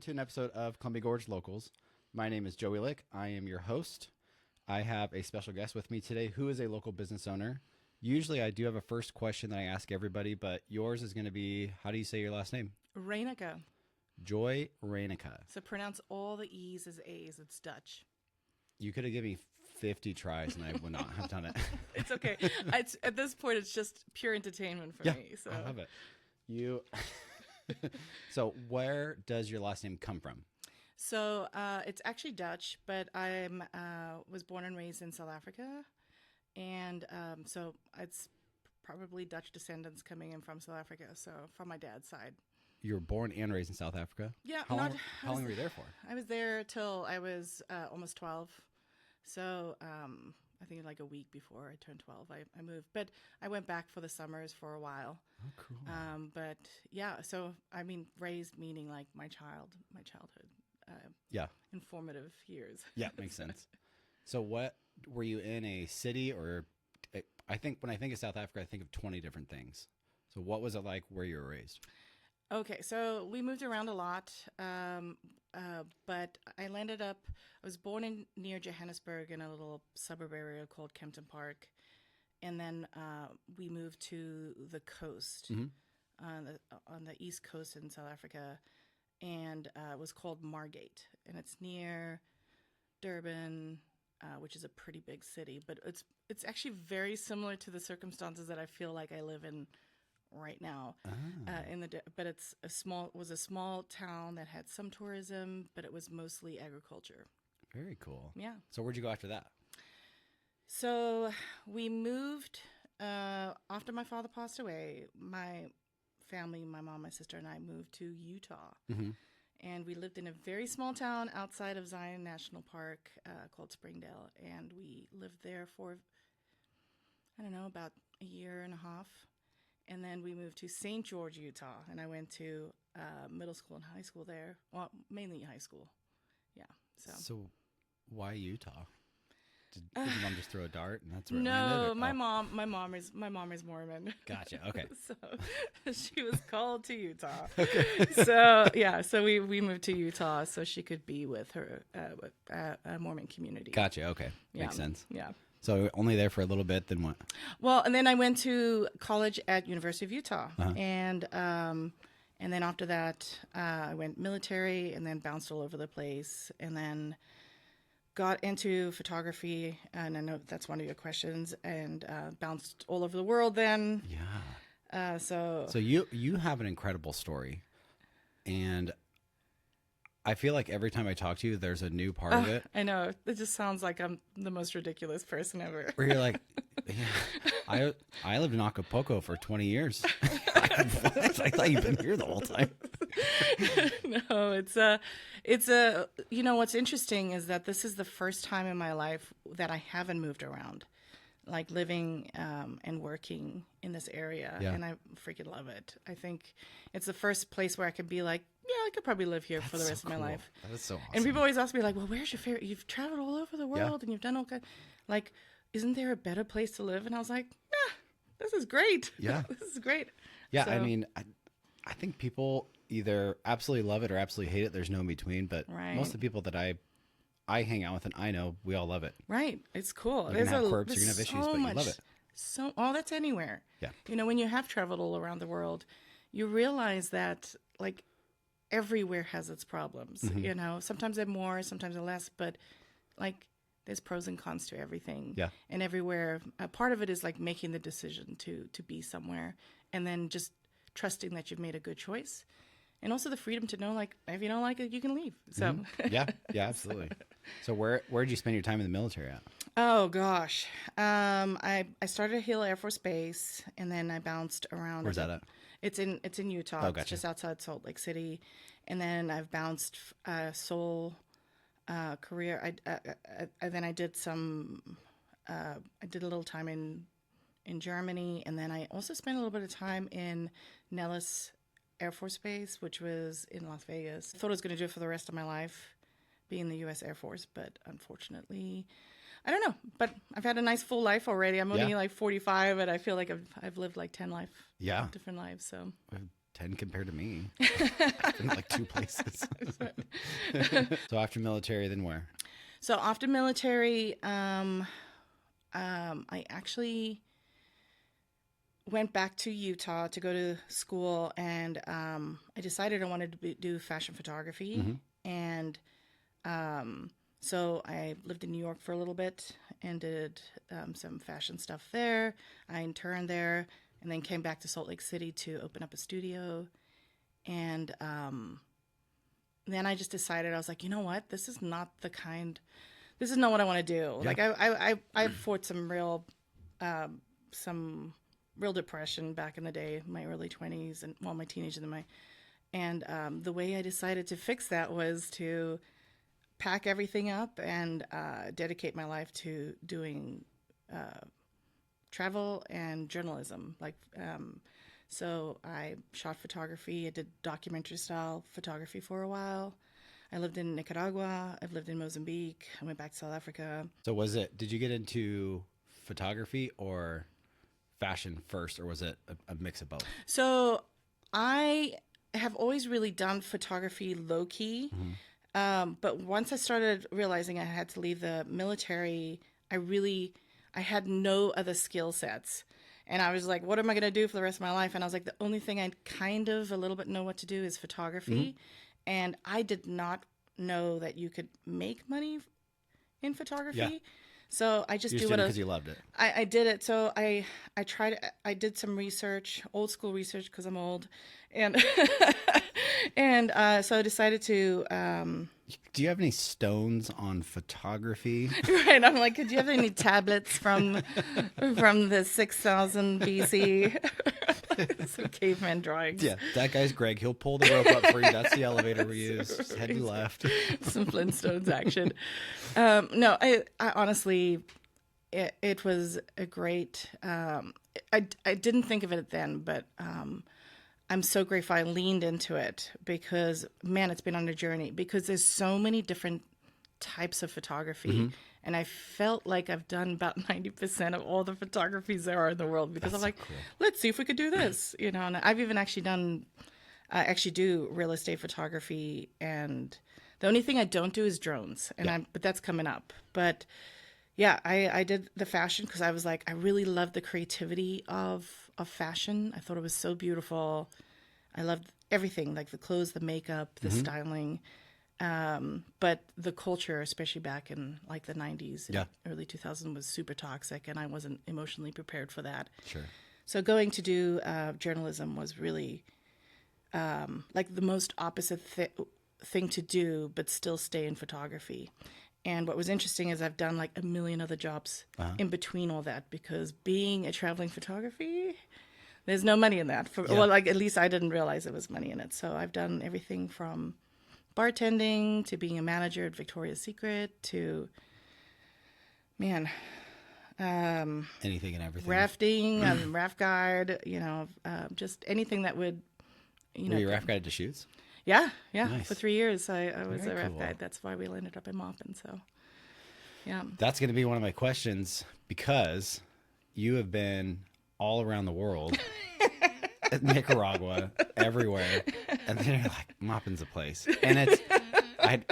to an episode of Columbia Gorge Locals. My name is Joy Reyneke. I am your host. I have a special guest with me today who is a local business owner. Usually I do have a first question that I ask everybody, but yours is going to be, how do you say your last name? Reyneke. Joy Reyneke. So pronounce all the E's as A's. It's Dutch. You could have given me 50 tries and I would not have done it. It's okay. At this point, it's just pure entertainment for me. So. I love it. So where does your last name come from? So it's actually Dutch, but I was born and raised in South Africa. And so it's probably Dutch descendants coming in from South Africa, so from my dad's side. You were born and raised in South Africa? Yeah. How long were you there for? I was there till I was almost 12. So I think like a week before I turned 12, I moved. But I went back for the summers for a while. Oh, cool. But yeah, so I mean, raised meaning like my childhood, informative years. Yeah, makes sense. So what, were you in a city or, I think when I think of South Africa, I think of 20 different things. So what was it like where you were raised? Okay, so we moved around a lot, but I was born near Johannesburg in a little suburb area called Kempton Park, and then we moved to the coast, on the east coast in South Africa, and it was called Margate, and it's near Durban, which is a pretty big city, but it's actually very similar to the circumstances that I feel like I live in right now. But it was a small town that had some tourism, but it was mostly agriculture. Very cool. Yeah. So where'd you go after that? So we moved after my father passed away. My family, my mom, my sister, and I moved to Utah. Mm-hmm. And we lived in a very small town outside of Zion National Park called Springdale. And we lived there for, I don't know, about a year and a half. And then we moved to St. George, Utah. And I went to middle school and high school there. Well, mainly high school. Yeah. So why Utah? Did your mom just throw a dart and that's where it no, landed? my mom is Mormon. Gotcha. Okay. So she was called to Utah. Okay. So yeah, so we moved to Utah so she could be with her Mormon community. Gotcha. Okay. Yeah. Makes sense. Yeah. So only there for a little bit, then what? Well, and then I went to college at University of Utah, and then after that I went military, and then bounced all over the place, and then got into photography, and I know that's one of your questions, and bounced all over the world then. Yeah. So you have an incredible story, and I feel like every time I talk to you, there's a new part of it. I know. It just sounds like I'm the most ridiculous person ever. Where you're like, yeah, I lived in Acapulco for 20 years. I thought you've been here the whole time. No, it's what's interesting is that this is the first time in my life that I haven't moved around, like living and working in this area. Yeah. And I freaking love it. I think it's the first place where I could be like, yeah, I could probably live here for the rest of my life. That is so awesome. And people always ask me like, well, where's your favorite? You've traveled all over the world and you've done all kinds. Like, isn't there a better place to live? And I was like, this is great. Yeah. This is great. Yeah. So, I mean, I think people either absolutely love it or absolutely hate it. There's no in between, but most of the people that I hang out with and I know, we all love it. Right. It's cool. You're going to have quirks, you're going to have issues, but you love it. That's anywhere. Yeah. When you have traveled all around the world, you realize that like everywhere has its problems. Mm-hmm. Sometimes they're more, sometimes they're less, but like there's pros and cons to everything. Yeah. And everywhere, part of it is like making the decision to be somewhere, and then just trusting that you've made a good choice. And also the freedom to know, like, if you don't like it, you can leave. So yeah, absolutely. So where did you spend your time in the military at? Oh gosh, I started at Hill Air Force Base, and then I bounced around. Where's that at? It's in Utah. Oh, gotcha. It's just outside Salt Lake City, and then I've bounced Seoul, Korea. Then I did some. I did a little time in Germany, and then I also spent a little bit of time in Nellis Air Force Base, which was in Las Vegas. I thought I was going to do it for the rest of my life, be in the U.S. Air Force, but unfortunately, I don't know. But I've had a nice full life already. I'm only like 45, and I feel like I've lived like 10 different lives. So 10 compared to me. I've been like 2 places. So after military, then where? So after military, I actually went back to Utah to go to school, and I decided I wanted to do fashion photography. And so I lived in New York for a little bit and did some fashion stuff there. I interned there and then came back to Salt Lake City to open up a studio. And then I just decided, I was like, you know what? This is not what I want to do. Yeah. Like I fought some real depression back in the day, my early 20s and my teenage and the way I decided to fix that was to pack everything up and dedicate my life to doing travel and journalism. So I shot photography. I did documentary style photography for a while. I lived in Nicaragua. I've lived in Mozambique. I went back to South Africa. So did you get into photography or fashion first, or was it a mix of both? So I have always really done photography low key. But once I started realizing I had to leave the military, I had no other skill sets. And I was like, what am I going to do for the rest of my life? And I was like, the only thing I kind of a little bit know what to do is photography. And I did not know that you could make money in photography. Yeah. So I just do what because you loved it. I did it. So I did some research, old school research, because I'm old. And so I decided to... do you have any stones on photography? Right. I'm like, do you have any tablets from the 6000 BC? Some caveman drawings. Yeah, that guy's Greg. He'll pull the rope up for you. That's the elevator we use. Just head to left. Some Flintstones action. No, I honestly, it was a great... I didn't think of it then, but... I'm so grateful I leaned into it because, man, it's been on a journey because there's so many different types of photography. And I felt like I've done about 90% of all the photographies there are in the world because I'm like, cool. Let's see if we could do this, And I've even actually I actually do real estate photography, and the only thing I don't do is drones, but that's coming up. But yeah, I did the fashion because I was like, I really loved the creativity of fashion. I thought it was so beautiful. I loved everything, like the clothes, the makeup, the styling. But the culture, especially back in like the 90s, early 2000s, was super toxic, and I wasn't emotionally prepared for that. Sure. So going to do journalism was really like the most opposite thing to do, but still stay in photography. And what was interesting is I've done like a million other jobs in between all that, because being a traveling photography, there's no money in that. Well, like at least I didn't realize there was money in it. So I've done everything from bartending to being a manager at Victoria's Secret to, anything and everything. Rafting, raft guide, just anything that would, Were you raft guided to shoots? Yeah. Nice. For 3 years, I was Very a raft cool. guide. That's why we ended up in Maupin. So, yeah. That's going to be one of my questions, because you have been all around the world, Nicaragua, everywhere, and then you're like, Maupin's a place, and it's.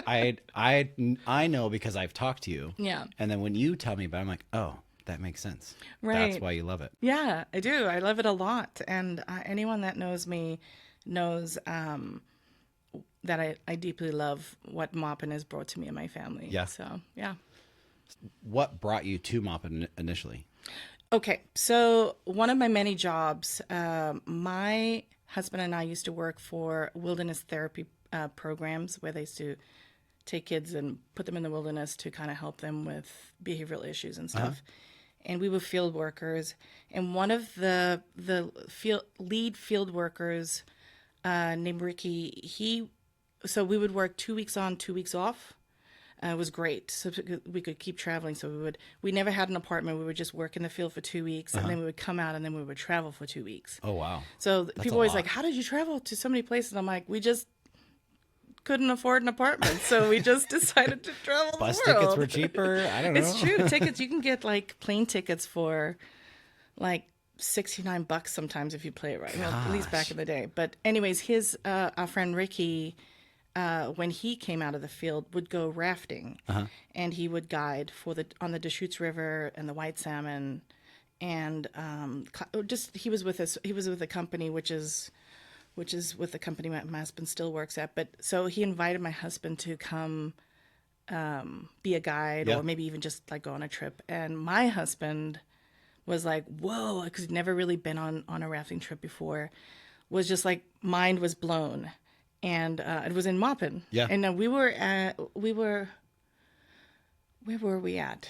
I know because I've talked to you. Yeah. And then when you tell me about it, I'm like, oh, that makes sense. Right. That's why you love it. Yeah, I do. I love it a lot. And anyone that knows me knows that I deeply love what Maupin has brought to me and my family. Yeah. So, yeah. What brought you to Maupin initially? Okay. So one of my many jobs, my husband and I used to work for wilderness therapy programs where they used to take kids and put them in the wilderness to kind of help them with behavioral issues and stuff. And we were field workers. And one of the lead field workers named Ricky, so we would work 2 weeks on, 2 weeks off. It was great. So we could keep traveling. So we never had an apartment. We would just work in the field for 2 weeks, and then we would come out, and then we would travel for 2 weeks. Oh, wow. So people always like, how did you travel to so many places? And I'm like, we just couldn't afford an apartment, so we just decided to travel the world. Bus tickets were cheaper. I don't know. It's true. Tickets, you can get like plane tickets for like $69 sometimes if you play it right. Well, at least back in the day. But anyways, his our friend Ricky, when he came out of the field, would go rafting, and he would guide on the Deschutes River and the White Salmon, and just he was with us. He was with a company which is with the company my husband still works at. But so he invited my husband to come be a guide, or maybe even just like go on a trip. And my husband was like, whoa, because he'd never really been on a rafting trip before, was just like, mind was blown. And it was in Maupin. Yeah. And where were we at?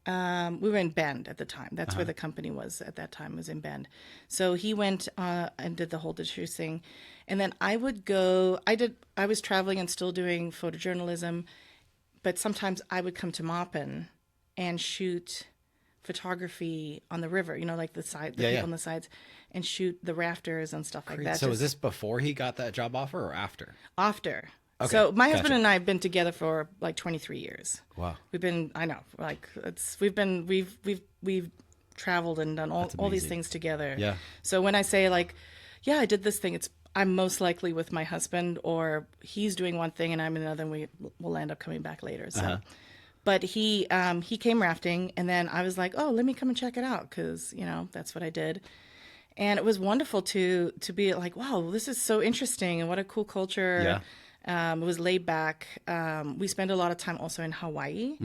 We were in Bend at the time. That's where the company was at that time, was in Bend. So he went and did the whole Deschutes thing. And then I would go, I was traveling and still doing photojournalism, but sometimes I would come to Maupin and shoot photography on the river, like the people on the sides, and shoot the rafters and stuff like that. So was this before he got that job offer or after? After. Okay, so my husband and I have been together for like 23 years. Wow. We've traveled and done all these things together. Yeah. So when I say like, yeah, I did this thing, I'm most likely with my husband, or he's doing one thing and I'm another, and we'll end up coming back later. So. But he came rafting, and then I was like, oh, let me come and check it out, because that's what I did. And it was wonderful to be like, wow, this is so interesting, and what a cool culture. Yeah. It was laid back. We spent a lot of time also in Hawaii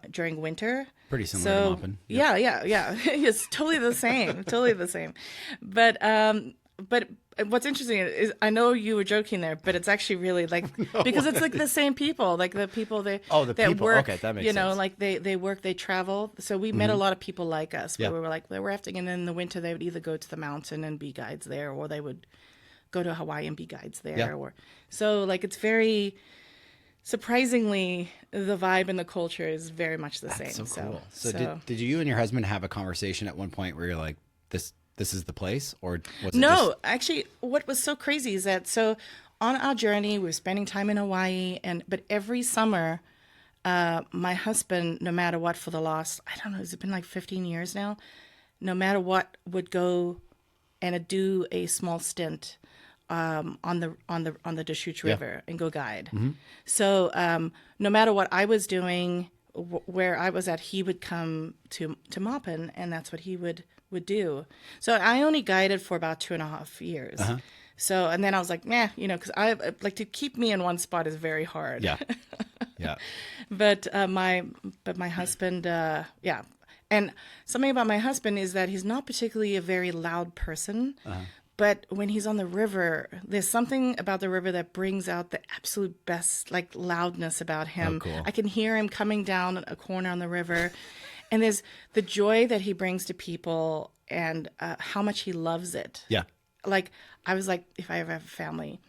during winter. Pretty similar to Maupin. Yeah. It's totally the same. Totally the same. But what's interesting is, I know you were joking there, but it's actually really like, because it's like the same people, like the people that work, okay, that makes sense. Like they work, they travel. So we met a lot of people like us, where we were like, they're rafting, and then in the winter they would either go to the mountain and be guides there, or they would go to Hawaii and be guides there. Yeah. So like, it's very surprisingly, the vibe and the culture is very much the same. So cool. So did you and your husband have a conversation at one point where you're like, this is the place, or was it No, actually, what was so crazy is that, so on our journey, we were spending time in Hawaii, but every summer, my husband, no matter what, for the last, I don't know, has it been like 15 years now? No matter what, would go and do a small stint on the Deschutes River and go guide. So no matter what I was doing, where I was at, he would come to Maupin, and that's what he would do. So I only guided for about 2.5 years. So, and then I was like, because I like, to keep me in one spot is very hard. Yeah. Yeah. But my husband, and something about my husband is that he's not particularly a very loud person. But when he's on the river, there's something about the river that brings out the absolute best, like, loudness about him. Oh, cool. I can hear him coming down a corner on the river, and there's the joy that he brings to people, and how much he loves it. Yeah. Like, I was like, if I ever have a family,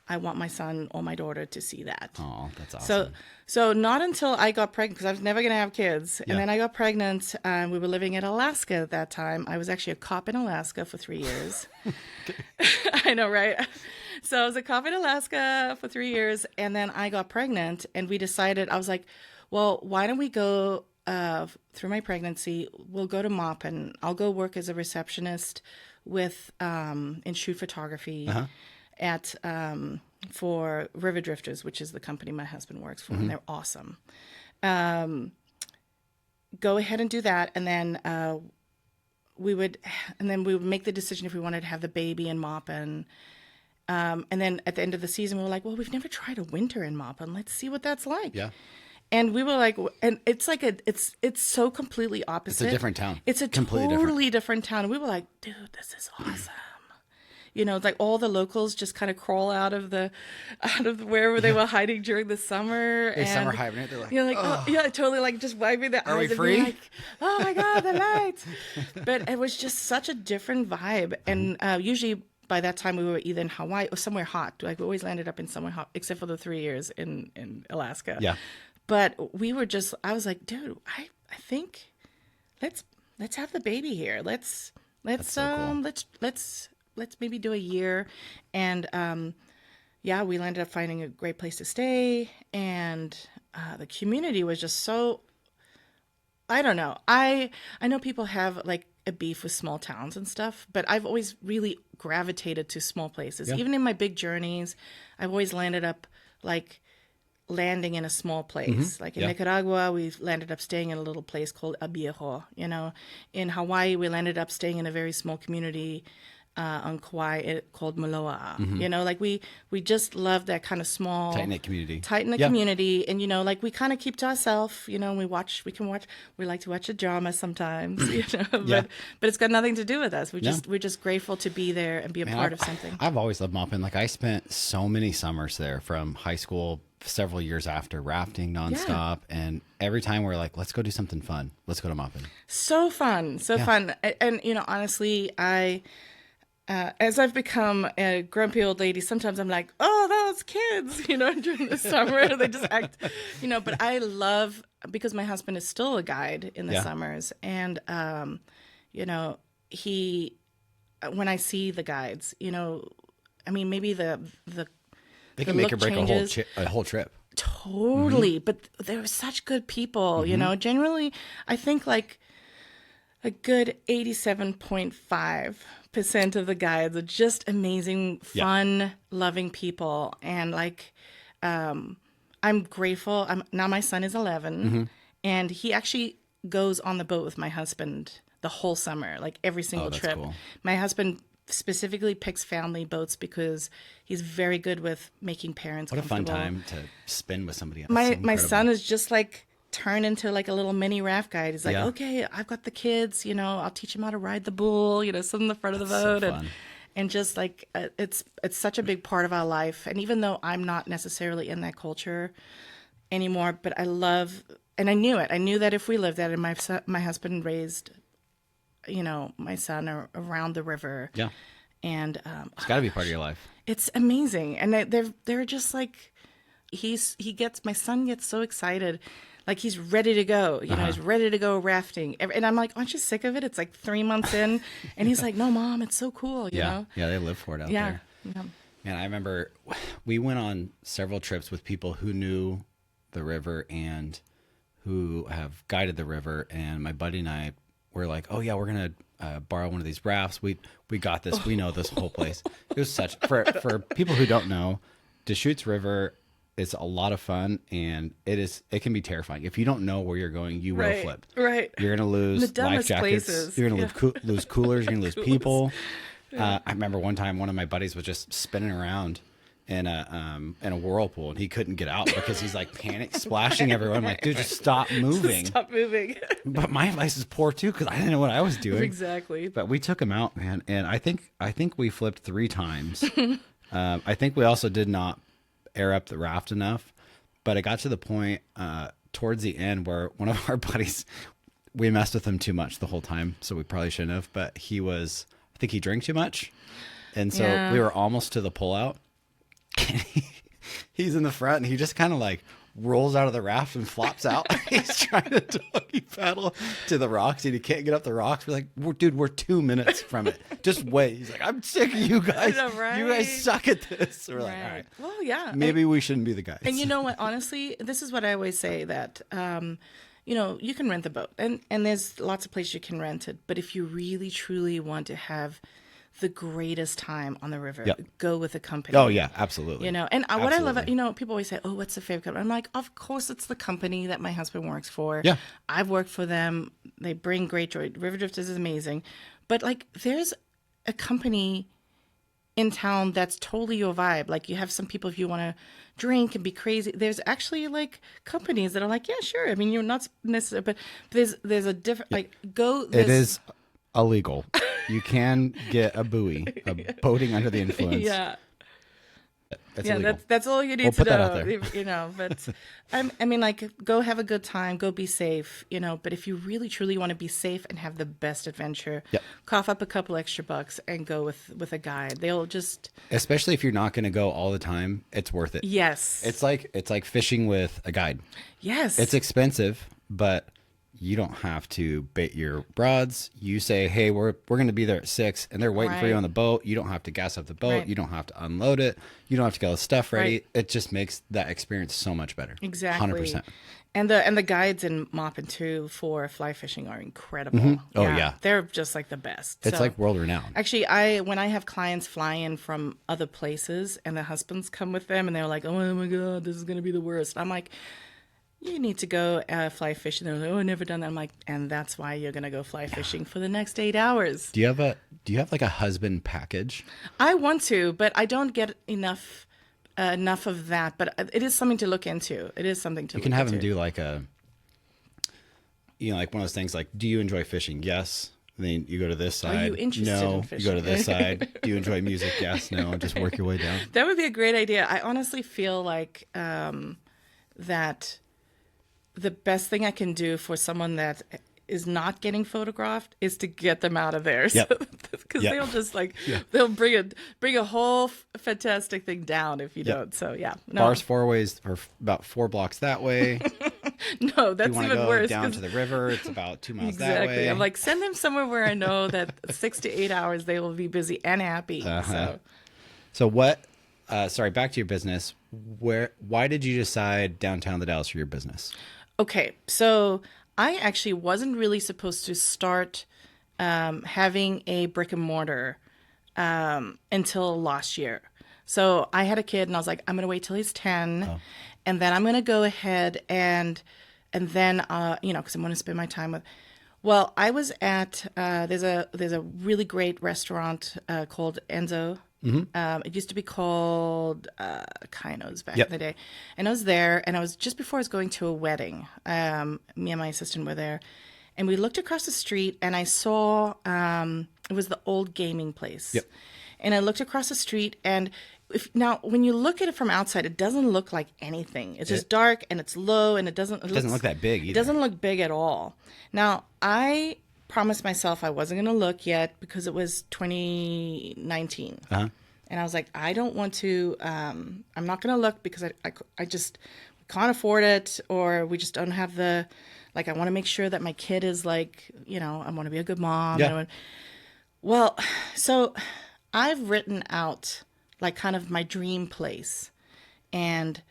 I want my son or my daughter to see that. Oh, that's awesome. So not until I got pregnant, because I was never going to have kids. Yeah. And then I got pregnant, and we were living in Alaska at that time. I was actually a cop in Alaska for 3 years. I know, right? So I was a cop in Alaska for 3 years, and then I got pregnant, and we decided, I was like, well, why don't we go through my pregnancy, we'll go to Maupin. I'll go work as a receptionist in shoot photography at for River Drifters, which is the company my husband works for, and they're awesome. Go ahead and do that, and then we would make the decision if we wanted to have the baby in Maupin. And then at the end of the season, we were like, well, we've never tried a winter in Maupin. Let's see what that's like. Yeah. And we were like, and it's like it's so completely opposite. It's a different town. It's a totally different town. And we were like, dude, this is awesome. It's like all the locals just kind of crawl out of wherever they were hiding during the summer. They summer hibernate. They're like, oh yeah, totally, like just wiping their Are eyes we free? and being like, oh my God, the lights. But it was just such a different vibe. And usually by that time we were either in Hawaii or somewhere hot. Like, we always landed up in somewhere hot, except for the 3 years in Alaska. Yeah. But I was like, dude, I think let's have the baby here. Let's so cool. let's maybe do a year. And we ended up finding a great place to stay, and the community was just so I don't know. I know people have like a beef with small towns and stuff, but I've always really gravitated to small places. Yeah. Even in my big journeys, I've always landed up like landing in a small place. Like in Nicaragua, we landed up staying in a little place called Abiejo. You know, in Hawaii, we landed up staying in a very small community on Kauai called Moloa. You know, like we just love that kind of small Tight-knit community. Community, and you know, like we kind of keep to ourselves. You know, we like to watch a drama sometimes. You know, but it's got nothing to do with us. We're just grateful to be there and be a part of something. I've always loved Maupin. Like I spent so many summers there from high school, several years after, rafting nonstop, and every time we're like, let's go do something fun. Let's go to Maupin. So fun, fun, and you know, honestly, as I've become a grumpy old lady, sometimes I'm like, oh, those kids, you know, during the summer, they just act, you know, but I love, because my husband is still a guide in the summers. And, you know, when I see the guides, you know, I mean, maybe they can make or break a whole trip. Totally. But they're such good people, you know, generally, I think like a good 87.5% of the guides are just amazing, fun, loving people. And like, I'm grateful. Now my son is 11 and he actually goes on the boat with my husband the whole summer, like every single trip. Cool. My husband specifically picks family boats because he's very good with making parents comfortable. What a fun time to spend with somebody else. My son is just like turned into like a little mini raft guide. He's like, okay, I've got the kids, you know, I'll teach them how to ride the bull, you know, sit in the front of the boat. So and just like, it's such a big part of our life. And even though I'm not necessarily in that culture anymore, but I love, and I knew it. I knew that if we lived that, and my husband raised, you know, my son around the river. Yeah. And it's got to be part of your life. It's amazing. And they're just like, my son gets so excited. Like he's ready to go, you know, he's ready to go rafting. And I'm like, aren't you sick of it? It's like 3 months in. And he's like, no, Mom, it's so cool, you know? Yeah, they live for it out there. Yeah. And I remember we went on several trips with people who knew the river and who have guided the river. And my buddy and I were like, oh, yeah, we're going to borrow one of these rafts. We got this. We know this whole place. It was such, for people who don't know, Deschutes River, it's a lot of fun, and it can be terrifying. If you don't know where you're going, you will flip. Right. You're going to lose life jackets. Places. You're going to lose coolers. You're going to lose people. I remember one time one of my buddies was just spinning around in a whirlpool, and he couldn't get out because he's like panic splashing everyone. I'm like, dude, just stop moving. Stop moving. But my advice is poor too, because I didn't know what I was doing. Exactly. But we took him out, man, and I think we flipped 3 times. I think we also did not air up the raft enough, but it got to the point towards the end where one of our buddies, we messed with him too much the whole time, so we probably shouldn't have, but I think he drank too much, and so we were almost to the pullout. He's in the front, and he just kind of like rolls out of the raft and flops out. He's trying to doggy paddle to the rocks, and he can't get up the rocks. We're like, dude, we're 2 minutes from it. Just wait. He's like, I'm sick of you guys. I know, right? You guys suck at this. So we're like, all right. Well, yeah. Maybe we shouldn't be the guys. And you know what? Honestly, this is what I always say, that, you know, you can rent the boat, and there's lots of places you can rent it. But if you really, truly want to have the greatest time on the river, go with a company. Oh yeah, absolutely. You know, and what I love, you know, people always say, oh, what's the favorite company? I'm like, of course it's the company that my husband works for. Yeah. I've worked for them. They bring great joy. River Drifters is amazing. But like, there's a company in town that's totally your vibe. Like, you have some people, if you want to drink and be crazy, there's actually like companies that are like, yeah, sure. I mean, you're not necessarily, but there's a different, like, go. It is illegal. You can get a buoy, boating under the influence. Yeah. Illegal. That's all you need to know. You know, but I mean, like, go have a good time, go be safe, you know. But if you really truly want to be safe and have the best adventure, cough up a couple extra bucks and go with a guide. They'll just, especially if you're not going to go all the time, it's worth it. Yes. It's like fishing with a guide. Yes. It's expensive, but you don't have to bait your broads. You say, hey, we're going to be there at 6, and they're waiting for you on the boat. You don't have to gas up the boat. You don't have to unload it. You don't have to get all the stuff ready. It just makes that experience so much better. Exactly. 100%. And the guides in Maupin too for fly fishing are incredible. Oh yeah, they're just like the best. It's like world renowned. Actually, when I have clients fly in from other places and the husbands come with them and they're like, oh my god, this is gonna be the worst. I'm like, you need to go fly fishing. They're like, oh, I've never done that. I'm like, and that's why you're gonna go fly fishing for the next 8 hours. Do you have like a husband package? I want to, but I don't get enough of that, but it is something to look into. It is something to. You can have him do like like one of those things like, do you enjoy fishing? Yes. And then you go to this side. Are you interested in fishing? You go to this side. Do you enjoy music? Yes. No. Just work your way down. That would be a great idea. I honestly feel like that the best thing I can do for someone that is not getting photographed is to get them out of there. Because they'll just they'll bring a whole fantastic thing down if you don't. So yeah, no. Bars 4 ways are about 4 blocks that way. No, that's even go worse. Down to the river, it's about 2 miles that way. I'm like, send them somewhere where I know that 6 to 8 hours they will be busy and happy. So what? Sorry, back to your business. Why did you decide downtown the Dalles for your business? Okay, so I actually wasn't really supposed to start having a brick and mortar until last year. So I had a kid and I was like, I'm going to wait till he's 10 and then I'm going to go ahead and then, because I'm going to spend my time with, well, I was at, there's a really great restaurant called Enzo. It used to be called Kino's back in the day. And I was there, and I was just before I was going to a wedding. Me and my assistant were there. And we looked across the street, and I saw it was the old gaming place. And I looked across the street, and now when you look at it from outside, it doesn't look like anything. It's just dark, and it's low, and it doesn't look that big either. It doesn't look big at all. Now, I promised myself I wasn't going to look yet because it was 2019. And I was like, I don't want to, I'm not going to look because I just can't afford it, or we just don't have I want to make sure that my kid is I want to be a good mom. Well, so I've written out kind of my dream place and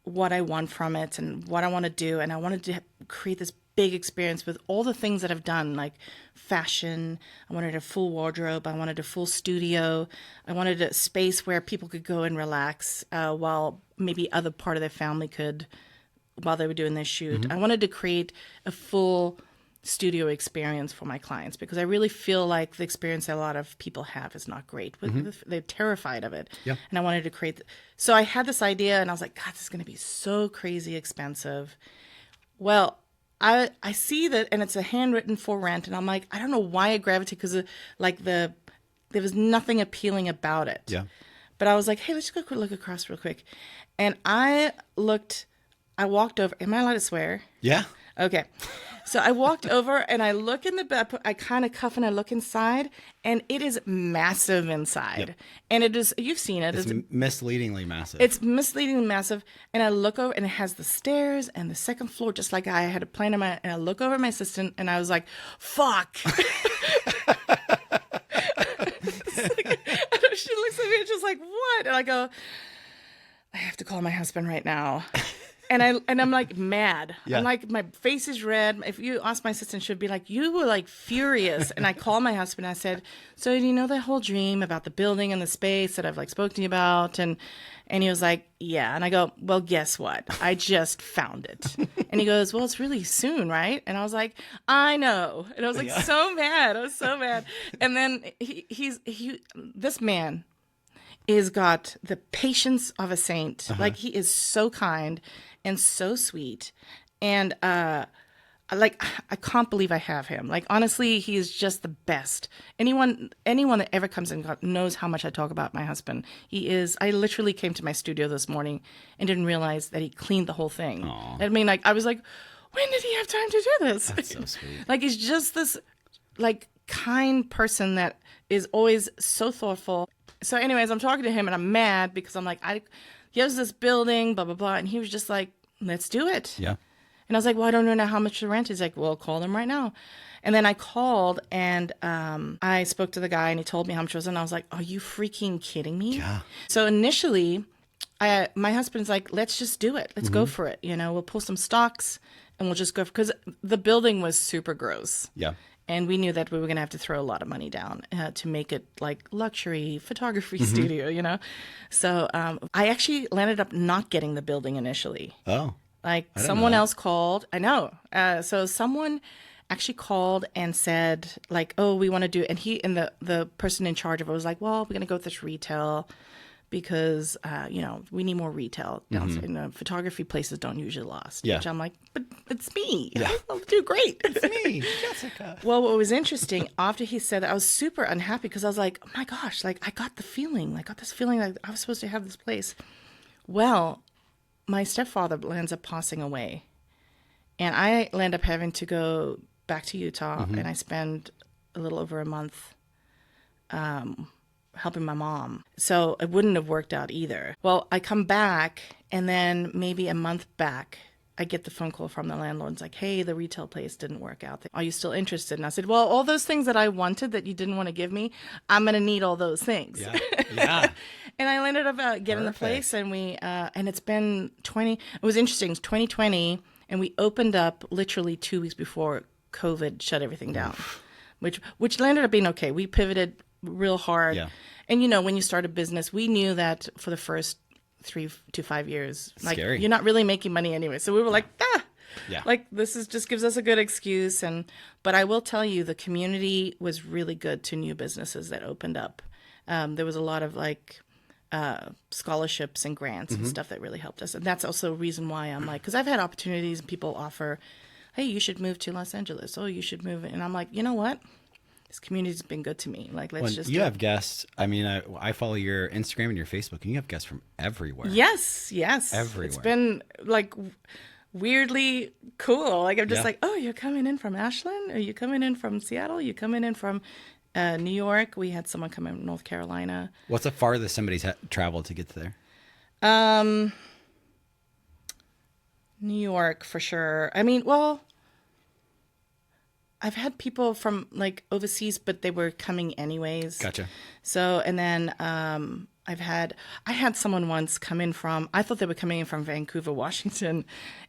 what I want from it and what I want to do. And I wanted to create this big experience with all the things that I've done, like fashion. I wanted a full wardrobe. I wanted a full studio. I wanted a space where people could go and relax while maybe other part of their family could, while they were doing their shoot. I wanted to create a full studio experience for my clients because I really feel like the experience that a lot of people have is not great. They're terrified of it. And I wanted to create. So I had this idea and I was like, God, this is going to be so crazy expensive. Well, I see that, and it's a handwritten for rent, and I'm like, I don't know why I gravitated because there was nothing appealing about it. But I was like, hey, let's just go look across real quick, and I walked over. Am I allowed to swear? Yeah. Okay. So I walked over and I look in the back, I kind of cuff and I look inside, and it is massive inside. And it is, you've seen it. It's misleadingly massive. It's misleadingly massive. And I look over and it has the stairs and the second floor, just like I had a plan in my, and I look over at my assistant and I was like, fuck. She looks at me and she's like, what? And I go, I have to call my husband right now. And I'm like mad. I'm like, my face is red. If you ask my assistant, she'd be like, you were like furious. And I called my husband. I said, so do you know that whole dream about the building and the space that I've spoken to you about? And he was like, yeah. And I go, well, guess what? I just found it. And he goes, well, it's really soon, right? And I was like, I know. And I was like, so mad. I was so mad. And then this man is got the patience of a saint. He is so kind and so sweet, and I can't believe I have him. Honestly, he is just the best. Anyone that ever comes in knows how much I talk about my husband. He is. I literally came to my studio this morning and didn't realize that he cleaned the whole thing. Aww. I mean, I was like, when did he have time to do this? That's so sweet. He's just this kind person that is always so thoughtful. So anyways, I'm talking to him and I'm mad because I'm like, he has this building, blah, blah, blah. And he was just like, let's do it. Yeah. And I was like, well, I don't know how much the rent is. Like, well, call them right now. And then I called and I spoke to the guy and he told me how much it was. And I was like, are you freaking kidding me? Yeah. So initially, my husband's like, let's just do it. Let's go for it. You know, we'll pull some stocks and we'll just go. Because the building was super gross. Yeah. And we knew that we were going to have to throw a lot of money down to make it like luxury photography studio, you know? So I actually landed up not getting the building initially. Oh. Like I didn't know someone that. else called. I know. So someone actually called and said like, oh, we want to do, and the person in charge of it was like, well, we're going to go with this retail because, you know, we need more retail. You know, photography places don't usually last. Yeah. Which I'm like, but it's me. Yeah. I'll do great. It's me, Jessica. Well, what was interesting, after he said that, I was super unhappy because I was like, oh my gosh, like I got the feeling, like I was supposed to have this place. Well, my stepfather ends up passing away. And I end up having to go back to Utah and I spend a little over a month helping my mom. So it wouldn't have worked out either. Well, I come back and then maybe a month back, I get the phone call from the landlord. It's like, hey, the retail place didn't work out. Are you still interested? And I said, well, all those things that I wanted that you didn't want to give me, I'm going to need all those things. Yeah. Yeah. And I ended up getting the place and and it's been it was interesting. It's 2020 and we opened up literally 2 weeks before COVID shut everything down, which ended up being okay. We pivoted real hard. Yeah. And, you know, when you start a business, we knew that for the first 3 to 5 years, like Scary. you're not really making money anyway. So we were like, Yeah. like this is just gives us a good excuse. But I will tell you, the community was really good to new businesses that opened up. There was a lot of like scholarships and grants and stuff that really helped us. And that's also a reason why I'm like, because I've had opportunities and people offer, hey, you should move to Los Angeles. Oh, you should move. And I'm like, you know what? This community's been good to me. Like, let's just. You have guests. I mean, I follow your Instagram and your Facebook, and you have guests from everywhere. Yes. Everywhere. It's been like weirdly cool. Like, I'm just Yeah. like, oh, you're coming in from Ashland? Are you coming in from Seattle? You're coming in from New York? We had someone come in from North Carolina. What's the farthest somebody's traveled to get to there? New York for sure. I mean, well, I've had people from like overseas, but they were coming anyways. Gotcha. So, and then I had someone once come in from, I thought they were coming in from Vancouver, Washington.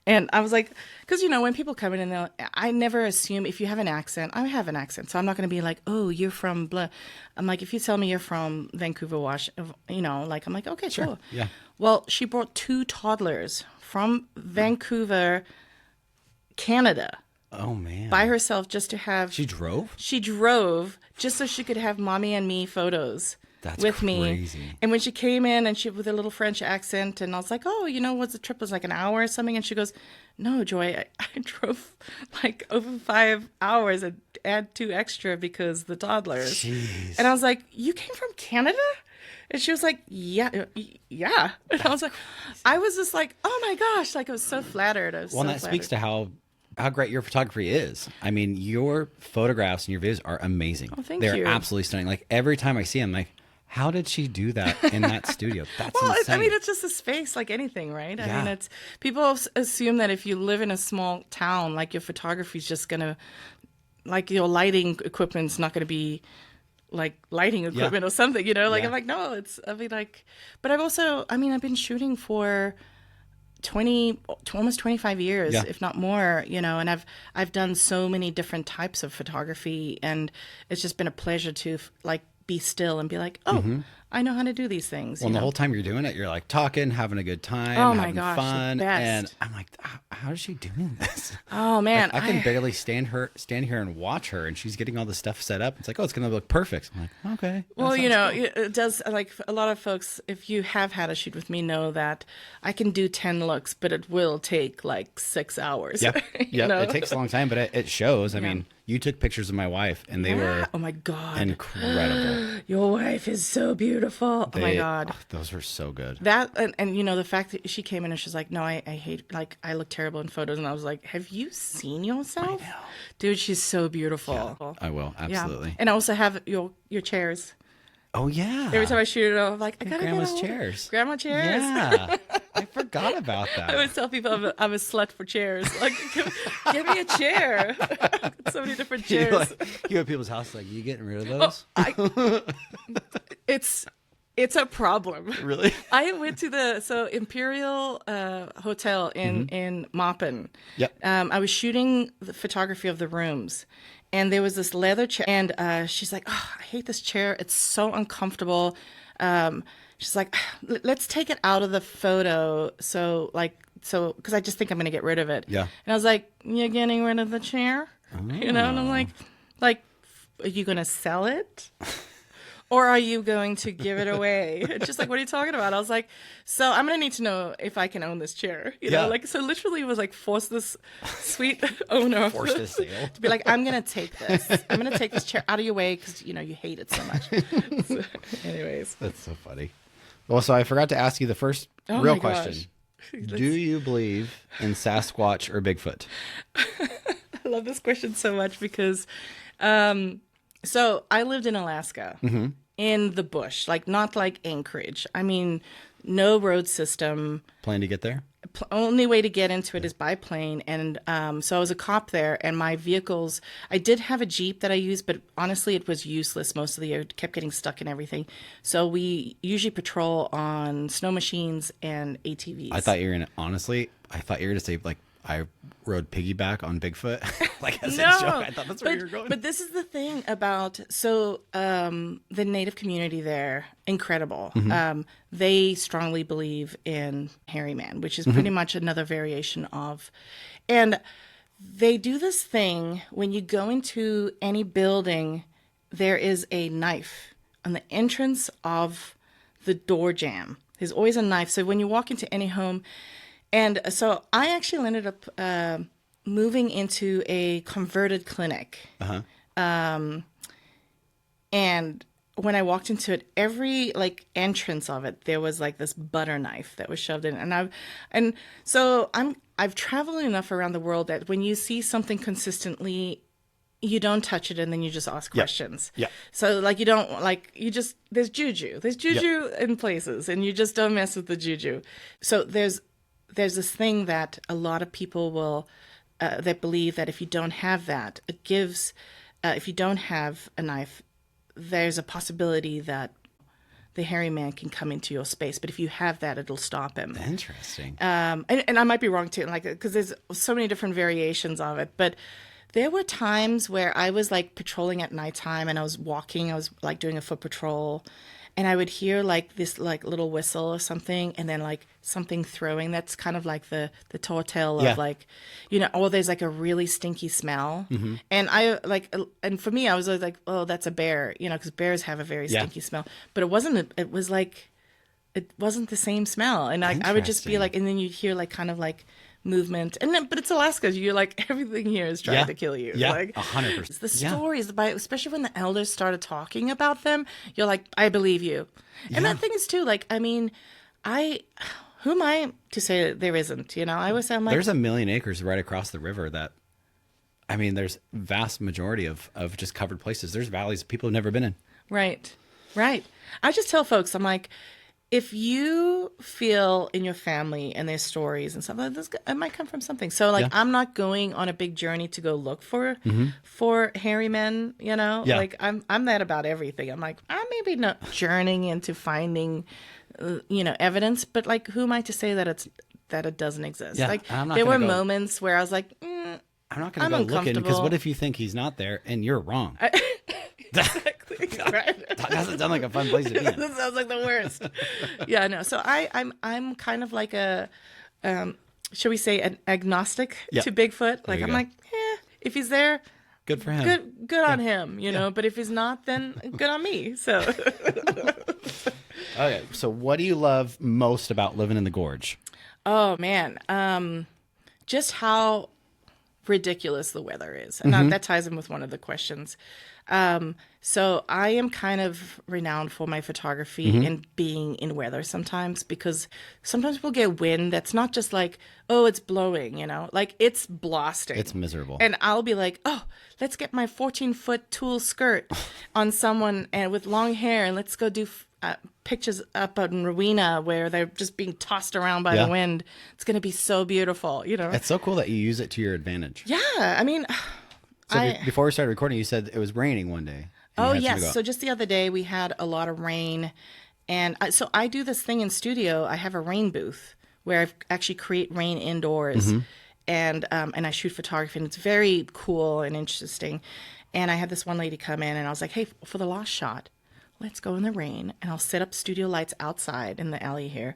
And I was like, because, you know, when people come in and I never assume if you have an accent, I have an accent. So I'm not going to be like, oh, you're from blah. I'm like, if you tell me you're from Vancouver, Washington, you know, like, I'm like, okay, Sure. cool. Yeah. Well, she brought 2 toddlers from Vancouver, Canada. Oh man. By herself just to have. She drove. She drove just so she could have mommy and me photos That's with crazy. me. And when she came in and she with a little French accent, and I was like, oh, you know, what's the trip was like an hour or something? And she goes, no, Joy, I drove like over 5 hours and add 2 extra because the toddlers. Jeez. And I was like, you came from Canada? And she was like, yeah. And I was like, I was just like, oh my gosh, like I was so flattered. Well, and that speaks to how great your photography is. I mean, your photographs and your videos are amazing. Oh, thank They're you. absolutely stunning. Like every time I see them, like, how did she do that in that studio? That's insane. I mean, it's just a space like anything, right? I Yeah. mean, it's people assume that if you live in a small town, like your photography is just gonna, like your lighting equipment's not gonna be like lighting equipment or something, you know? Like Yeah. I'm like, no, I mean, like, but I've been shooting for almost 25 years, Yeah. if not more, you know, and I've done so many different types of photography, and it's just been a pleasure to like be still and be like, oh, I know how to do these things. Well, you the know? whole time you're doing it, you're like talking, having a good time, Oh my having gosh, the fun, best. and I'm like, how is she doing this? Oh man, Like, I can barely stand here and watch her, and she's getting all the stuff set up. It's like, oh, it's gonna look perfect. I'm like, okay. that Well, you sounds know, cool. it does, like a lot of folks, if you have had a shoot with me, know that I can do 10 looks, but it will take like 6 hours. Yep. you Yep. know? It takes a long time, but it shows. I mean, you took pictures of my wife, and they were Oh my God. incredible. Your wife is so beautiful. Oh my God. Those were so good. That, and you know, the fact that she came in and she's like, no, I hate, like, I look terrible in photos. And I was like, have you seen yourself? Dude, she's so beautiful. I will Yeah. absolutely. And I also have your chairs. Oh yeah. Every time I shoot it, I'm like, I gotta grandma's get chairs. Grandma chairs. Yeah. I forgot about I that. always tell people I'm a slut for chairs. Like, give me a chair. So many different chairs. You go to people's house like, you getting rid of those? It's a problem. Really? I went to Imperial Hotel in Maupin. Yep. I was shooting the photography of the rooms, and there was this leather chair, and she's like, "Oh, I hate this chair. It's so uncomfortable." She's like, "Let's take it out of the photo, because I just think I'm gonna get rid of it." Yeah. And I was like, "You're getting rid of the chair?" And I'm like, are you gonna sell it? Or are you going to give it away? It's just like, what are you talking about? I was like, so I'm going to need to know if I can own this chair. You know, so literally it was like force this sweet owner Force this sale. to be like, I'm going to take this. I'm going to take this chair out of your way because, you hate it so much. So, anyways. That's so funny. Well, so I forgot to ask you the first real question. Do you believe in Sasquatch or Bigfoot? I love this question so much because so I lived in Alaska. In the bush, like not like Anchorage. I mean, no road system. Plan to get there? Only way to get into it is by plane. And so I was a cop there, and my vehicles, I did have a Jeep that I used, but honestly, it was useless most of the year. It kept getting stuck in everything. So we usually patrol on snow machines and ATVs. I thought you were going to say, like, I rode piggyback on Bigfoot. Like, as a joke. I thought that's where you were going. But this is the thing about, the Native community there, incredible. They strongly believe in hairy man, which is pretty much another variation of, and they do this thing when you go into any building, there is a knife on the entrance of the door jamb. There's always a knife. So when you walk into any home, and so I actually ended up moving into a converted clinic. And when I walked into it, every like entrance of it, there was like this butter knife that was shoved in. And so I've traveled enough around the world that when you see something consistently, you don't touch it and then you just ask questions. Yeah. So like you don't like you just there's juju. There's juju in places, and you just don't mess with the juju. So there's this thing that a lot of people will that believe that if you don't have that, it gives if you don't have a knife, there's a possibility that the hairy man can come into your space. But if you have that, it'll stop him. Interesting. And I might be wrong too, like because there's so many different variations of it. But there were times where I was like patrolling at nighttime, and I was like doing a foot patrol, and I would hear like this like little whistle or something, and then like something throwing. That's kind of like the telltale of like, or there's like a really stinky smell. And I like, and for me, I was always like, oh, that's a bear, because bears have a very stinky smell. But it wasn't. It was like, it wasn't the same smell. And I would just be like, and then you'd hear like kind of like movement, and then but it's Alaska. You're like everything here is trying to kill you. Like 100%. The stories, especially when the elders started talking about them, you're like, I believe you. And that thing is too. Like, I mean, who am I to say that there isn't? I always say, I'm like, there's 1 million acres right across the river that, I mean, there's vast majority of just covered places. There's valleys people have never been in. Right. I just tell folks, I'm like, if you feel in your family and their stories and stuff, it might come from something. So like, I'm not going on a big journey to go look for hairy men, like I'm that about everything. I'm like, I'm maybe not journeying into finding, evidence, but like, who am I to say that it doesn't exist? Yeah, like there were moments where I was like, I'm not going to go looking, because what if you think he's not there and you're wrong? Exactly. Right. That doesn't sound like a fun place to be in. That sounds like the worst. Yeah, no. So I'm kind of like a, shall we say, an agnostic to Bigfoot. Like I'm like, if he's there, good for him. Good on him, know. But if he's not, then good on me. So. Okay. So what do you love most about living in the gorge? Oh man, just how ridiculous the weather is. And that ties in with one of the questions. So I am kind of renowned for my photography and being in weather sometimes, because sometimes we'll get wind that's not just like, oh, it's blowing, like it's blasting. It's miserable. And I'll be like, oh, let's get my 14-foot tulle skirt on someone and with long hair, and let's go do pictures up in Rowena where they're just being tossed around by the wind. It's going to be so beautiful, It's so cool that you use it to your advantage. Yeah, I mean... So before we started recording, you said it was raining one day. Oh, yes. So just the other day, we had a lot of rain. And so I do this thing in studio. I have a rain booth where I actually create rain indoors. And I shoot photography. And it's very cool and interesting. And I had this one lady come in, and I was like, hey, for the last shot, let's go in the rain. And I'll set up studio lights outside in the alley here.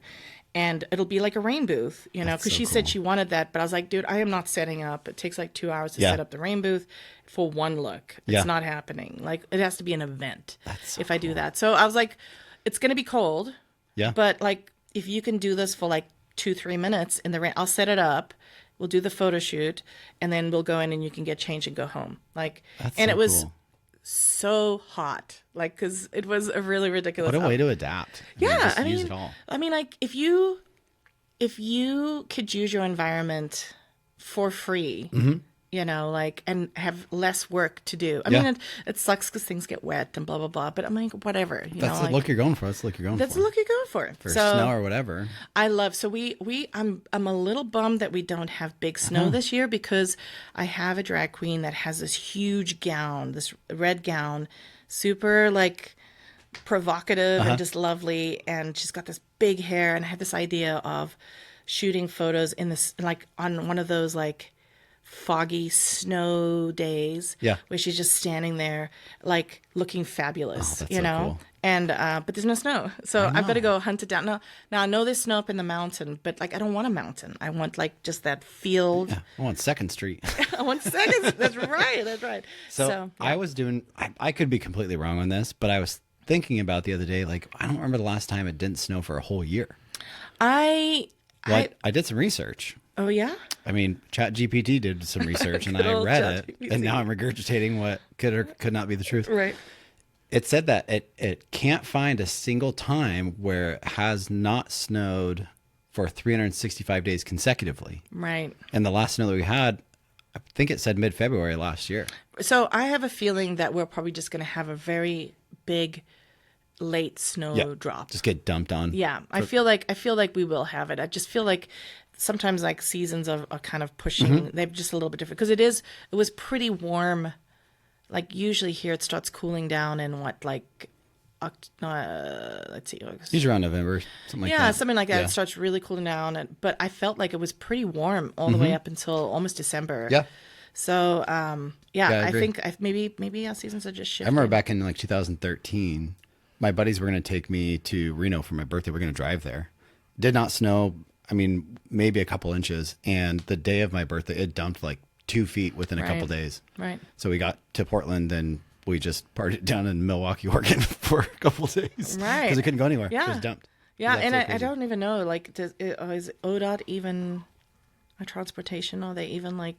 And it'll be like a rain booth, because she said she wanted that. But I was like, dude, I am not setting up. It takes like 2 hours to set up the rain booth for one look. It's not happening. Like, it has to be an event if I do that. So I was like, it's going to be cold. Yeah. But like, if you can do this for like 2-3 minutes in the rain, I'll set it up. We'll do the photo shoot, and then we'll go in and you can get changed and go home. Like, and it was so hot, like, because it was a really ridiculous. What a way to adapt. I mean, use it all. I mean, like, if you could use your environment for free, like, and have less work to do. I mean, it sucks because things get wet and blah blah blah. But I mean, whatever. That's the look you're going for. That's the look you're going for. That's the look you're going for. For snow or whatever. I love. So I'm a little bummed that we don't have big snow this year, because I have a drag queen that has this huge gown, this red gown, super like provocative and just lovely, and she's got this big hair, and I had this idea of shooting photos in this, like, on one of those like foggy snow days where she's just standing there like looking fabulous, cool. And but there's no snow, so I've got to go hunt it down. Now I know there's snow up in the mountain, but like, I don't want a mountain. I want like just that field. I want 2nd Street. I want 2nd. That's right. So I was doing, I could be completely wrong on this, but I was thinking about the other day, like, I don't remember the last time it didn't snow for a whole year. I did some research. Oh, yeah? I mean, ChatGPT did some research, and I read it, and now I'm regurgitating what could or could not be the truth. Right. It said that it can't find a single time where it has not snowed for 365 days consecutively. Right. And the last snow that we had, I think it said mid-February last year. So I have a feeling that we're probably just going to have a very big late snow drop. Just get dumped on. Yeah. I feel like we will have it. I just feel like sometimes like seasons are kind of pushing, they're just a little bit different, because it was pretty warm. Like, usually here it starts cooling down in let's see, August. Usually around November, something like that. Yeah, something like that. It starts really cooling down, but I felt like it was pretty warm all the way up until almost December. Yeah. So, I think maybe our seasons are just shifting. I remember back in like 2013, my buddies were going to take me to Reno for my birthday. We're going to drive there. Did not snow. I mean, maybe a couple inches. And the day of my birthday, it dumped like 2 feet within a couple days. Right. So we got to Portland, and we just partied down in Milwaukee, Oregon for a couple of days. Right. Because we couldn't go anywhere. Yeah. It was dumped. Yeah, and I don't even know, like, is ODOT even a transportation? Are they even like,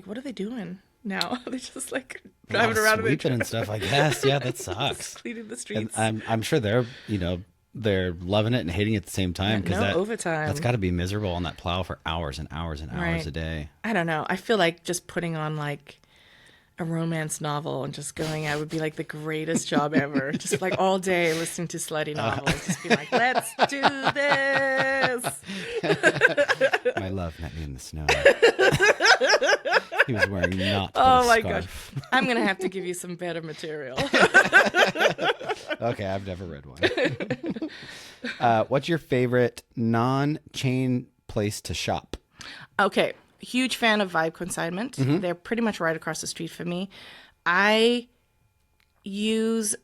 what are they doing now? They're just like driving around sweeping and stuff, I guess. Yeah, that sucks. Cleaning the streets. And I'm sure they're loving it and hating it at the same time, because overtime. That's got to be miserable on that plow for hours and hours and hours a day. I don't know. I feel like just putting on like a romance novel and just going out would be like the greatest job ever. Just like all day listening to slutty novels. Just be like, let's do this. My love met me in the snow. He was wearing not. Oh my gosh. I'm going to have to give you some better material. Okay, I've never read one. What's your favorite non-chain place to shop? Okay. Huge fan of Vibe Consignment. They're pretty much right across the street from me. I use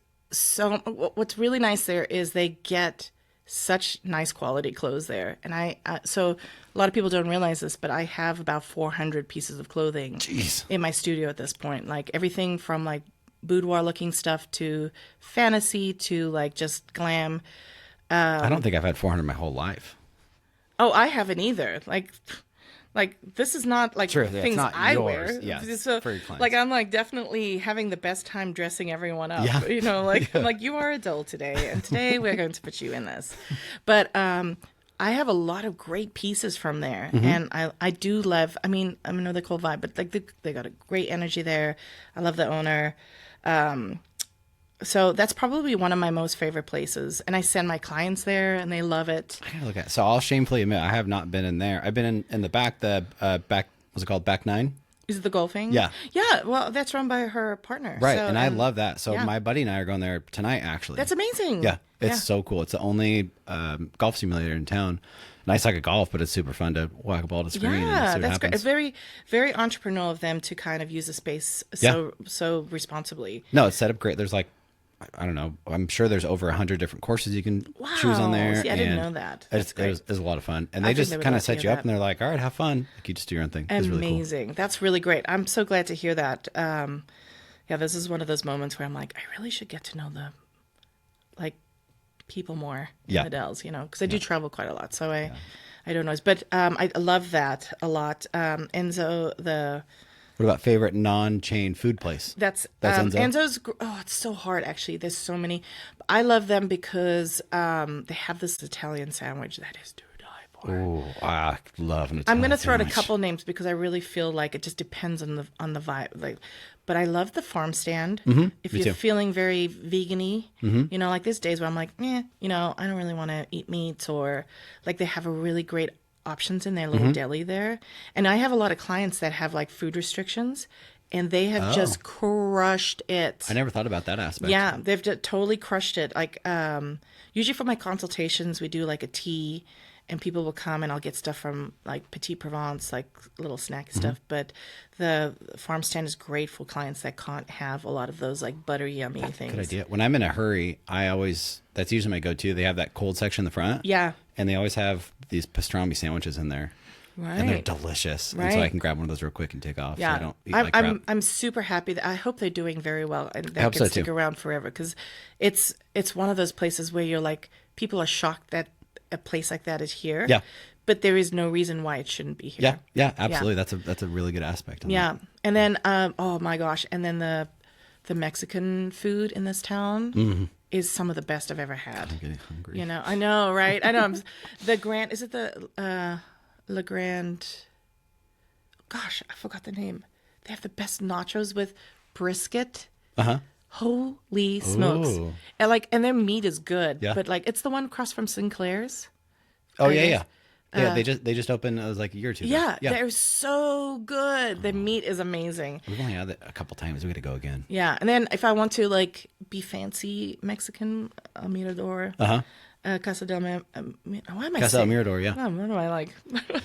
what's really nice there is they get such nice quality clothes there. And so a lot of people don't realize this, but I have about 400 pieces of clothing in my studio at this point. Like everything from like boudoir looking stuff to fantasy to like just glam. I don't think I've had 400 my whole life. Oh, I haven't either. Like Like, this is not like True, yeah, it's things not I yours. wear. Yeah, So, for your clients. like, I'm like definitely having the best time dressing everyone up. Yeah. You know, like, Yeah. I'm like, you are a doll today, and today we're going to put you in this. But I have a lot of great pieces from there, and I do love. I mean, I know they're called Vibe, but like they got a great energy there. I love the owner. So that's probably one of my most favorite places, and I send my clients there, and they love it. I gotta look at. So I'll shamefully admit I have not been in there. I've been in the back. The back. What's it called? Back 9. Is it the golfing? Yeah. Yeah. Well, that's run by her partner. Right, So, and I love that. So yeah. my buddy and I are going there tonight. Actually, That's amazing. yeah, it's so cool. It's the only golf simulator in town. And I suck at golf, but it's super fun to whack a ball to screen and see Yeah, what that's great. happens. It's very, very entrepreneurial of them to kind of use the space so responsibly. No, it's set up great. There's like, I don't know. I'm sure there's over 100 different courses you can choose on there. See, I didn't and know that. It's, That's great. it's a lot of fun, and I they think just they would kind of love to set hear you up, that. and they're like, "All right, have fun." Like you just do your own thing. It's really cool. Amazing. That's really great. I'm so glad to hear that. Yeah, this is one of those moments where I'm like, I really should get to know the like people more in the Dalles, you know, because I do travel quite a lot, so I don't know. But I love that a lot. Enzo, What about favorite non-chain food place? that's Enzo? Enzo's. Oh, it's so hard actually. There's so many. I love them because they have this Italian sandwich that is to die for. Oh, I love an Italian I'm gonna throw out a sandwich. couple names because I really feel like it just depends on the vibe. Like, but I love the farm stand. If me you're too. feeling very vegan-y, you know, like there's days where I'm like, you know, I don't really want to eat meats, or like they have a really great options in their little deli there. And I have a lot of clients that have like food restrictions, and they have just crushed it. I never thought about that aspect. Yeah, they've totally crushed it. Like, usually for my consultations, we do like a tea, and people will come, and I'll get stuff from like Petite Provence, like little snacky stuff. But the farm stand is great for clients that can't have a lot of those like buttery, yummy things. Good idea. When I'm in a hurry, that's usually my go-to. They have that cold section in the front. Yeah, And they always have these pastrami sandwiches in there. right. And they're delicious. And so I Right. can grab one of those real quick and take off. Yeah, So I don't eat like crap. I'm super happy that I hope they're doing very well, and I that hope can so, stick too. around forever, because it's one of those places where you're like, people are shocked that a place like that is here. Yeah. But there is no reason why it shouldn't be here. Yeah, absolutely. That's a really good aspect. On Yeah. And then oh my gosh, and then the Mexican food in this town is some of the best I've ever had. I'm getting hungry. You know, I know, right? I know. The Grand, is it the Le Grand? Gosh, I forgot the name. They have the best nachos with brisket. Uh-huh. Holy smokes! Ooh. And their meat is good. Yeah. But like, it's the one across from Sinclair's. Oh, I yeah, guess. yeah. Yeah, they just opened, it was like a year or two ago. Yeah, they're so good. The meat is amazing. We've only had it a couple times. We got to go again. Yeah, and then if I want to like be fancy Mexican, Mirador, Casa del Why am I Casa del saying? Mirador, yeah. Oh, what do I like?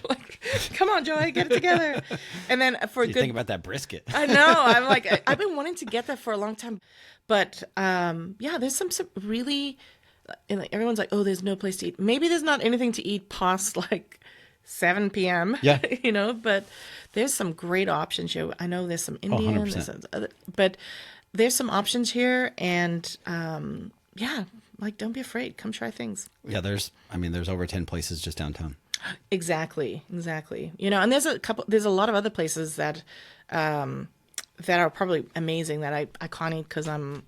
Like, come on, Joy, get it together. And then for You good, think about that brisket. I know. I'm like, I've been wanting to get that for a long time, but yeah, there's some really, and like, everyone's like, oh, there's no place to eat. Maybe there's not anything to eat past like 7 p.m. Yeah. You know, but there's some great options here. I know there's some Indian, 100%. there's some other, but there's some options here, and yeah, like don't be afraid. Come try things. Yeah, there's over 10 places just downtown. Exactly. You know, and there's a lot of other places that that are probably amazing that I can't eat because I'm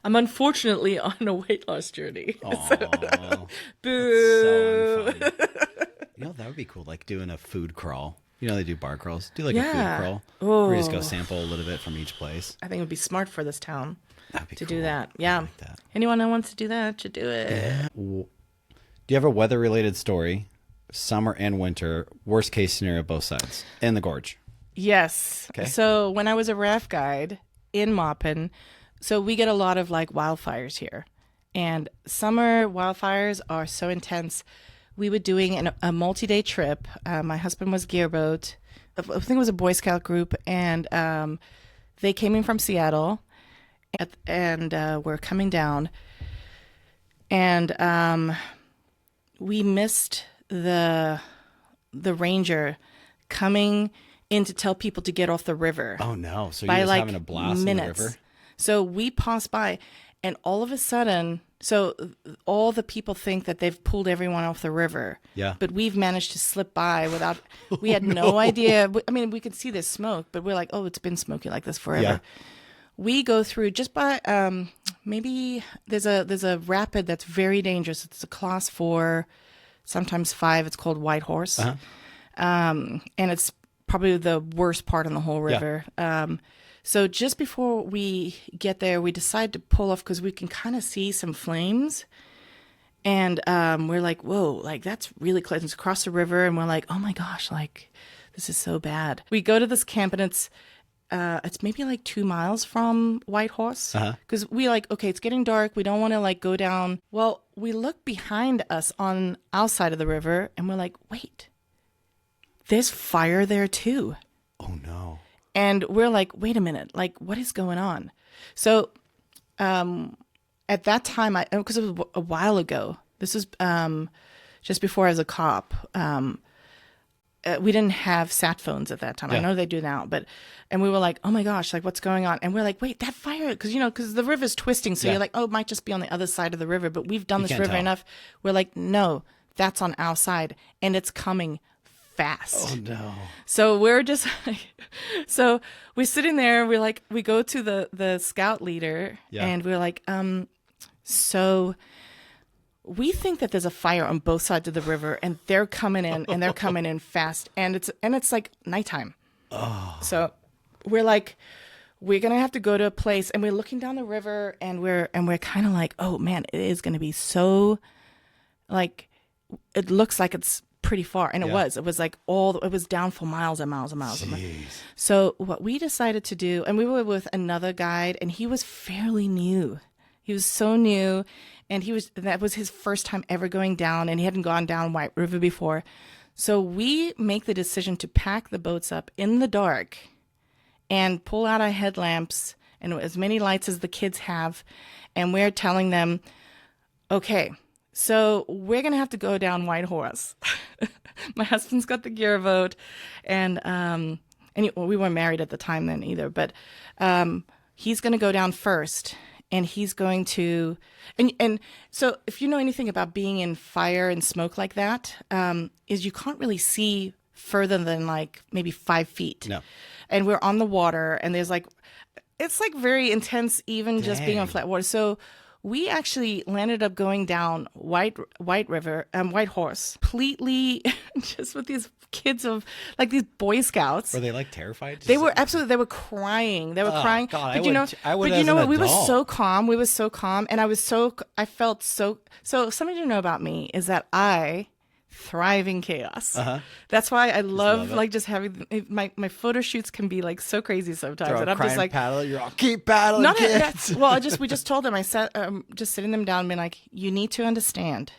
unfortunately on a weight loss journey. Aw, Boo. that's so unfunny. You know, that would be cool, like doing a food crawl. You know, they do bar crawls. Do like a food Yeah. crawl. Where you just go Oh. sample a little bit from each place. I think it would be smart for this town That'd be to cool. do that. I Yeah. like that. Anyone that wants to do that should do it. Yeah. Do you have a weather-related story? Summer and winter, worst case scenario, both sides, in the gorge. Yes. Okay. So when I was a raft guide in Maupin, so we get a lot of like wildfires here. And summer wildfires are so intense. We were doing a multi-day trip. My husband was gearboat. I think it was a Boy Scout group. And they came in from Seattle and were coming down. And we missed the ranger coming in to tell people to get off the river Oh no! So by you're just like having a blast minutes. in the river. So we passed by, And all of a sudden, so all the people think that they've pulled everyone off the river. Yeah. But we've managed to slip by without, we had no idea. I mean, we could see there's smoke, but we're like, oh, it's been smoky like this forever. Yeah. We go through just by, maybe there's a rapid that's very dangerous. It's a class 4, sometimes 5. It's called White Horse. And it's probably the worst part on the whole river. So just before we get there, we decide to pull off because we can kind of see some flames. And we're like, whoa, like that's really close. It's across the river. And we're like, oh my gosh, like this is so bad. We go to this camp and it's maybe like 2 miles from White Horse. Because we like, okay, it's getting dark. We don't want to like go down. Well, we look behind us on our side of the river and we're like, wait, there's fire there too. Oh no. And we're like, wait a minute, like what is going on? So at that time, because it was a while ago, this was just before I was a cop, we didn't have sat phones at that time. I know they do now, and we were like, oh my gosh, like what's going on? And we're like, wait, that fire, because the river's twisting. So you're like, oh, it might just be on the other side of the river, but we've done this river enough. We're like, no, that's on our side and it's coming fast. Oh no. So we're just like, so we're sitting there, we go to the scout leader and we're like, so we think that there's a fire on both sides of the river and they're coming in and they're coming in fast and it's like nighttime. Oh. So we're like, we're going to have to go to a place and we're looking down the river and we're kind of like, oh man, it is going to be so like, it looks like it's pretty far. And it was like it was down for miles and miles and miles. And miles. So what we decided to do, and we were with another guide and he was fairly new. He was so new and that was his first time ever going down and he hadn't gone down White River before. So we make the decision to pack the boats up in the dark and pull out our headlamps and as many lights as the kids have. And we're telling them, okay, so we're going to have to go down White Horse. My husband's got the gear boat and we weren't married at the time then either, but he's going to go down first and he's going to, and so if you know anything about being in fire and smoke like that, is you can't really see further than like maybe 5 feet. No. And we're on the water and there's like, it's like very intense, even just being on flat water. So we actually landed up going down White Horse, completely just with these kids of like these Boy Scouts. Were they like terrified? They were absolutely. They were crying. They were crying. God, but you know what? We were so calm. We were so calm, and I felt so. So something to know about me is that I thrive in chaos. That's why I love like just having my photo shoots can be like so crazy sometimes. Throw and I'm just like paddle. You're all keep paddling. Kids. We just told them. I sat just sitting them down and being like, you need to understand